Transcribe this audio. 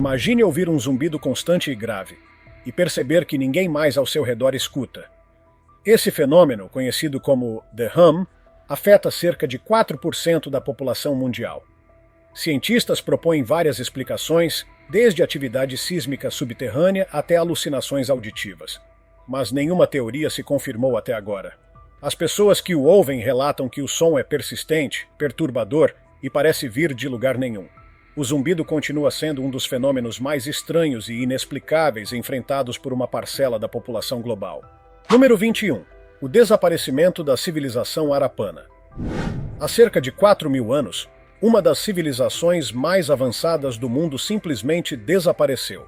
Imagine ouvir um zumbido constante e grave, e perceber que ninguém mais ao seu redor escuta. Esse fenômeno, conhecido como The Hum, afeta cerca de 4% da população mundial. Cientistas propõem várias explicações, desde atividade sísmica subterrânea até alucinações auditivas. Mas nenhuma teoria se confirmou até agora. As pessoas que o ouvem relatam que o som é persistente, perturbador e parece vir de lugar nenhum. O zumbido continua sendo um dos fenômenos mais estranhos e inexplicáveis enfrentados por uma parcela da população global. Número 21. O desaparecimento da civilização Harapana. Há cerca de 4.000 anos, uma das civilizações mais avançadas do mundo simplesmente desapareceu.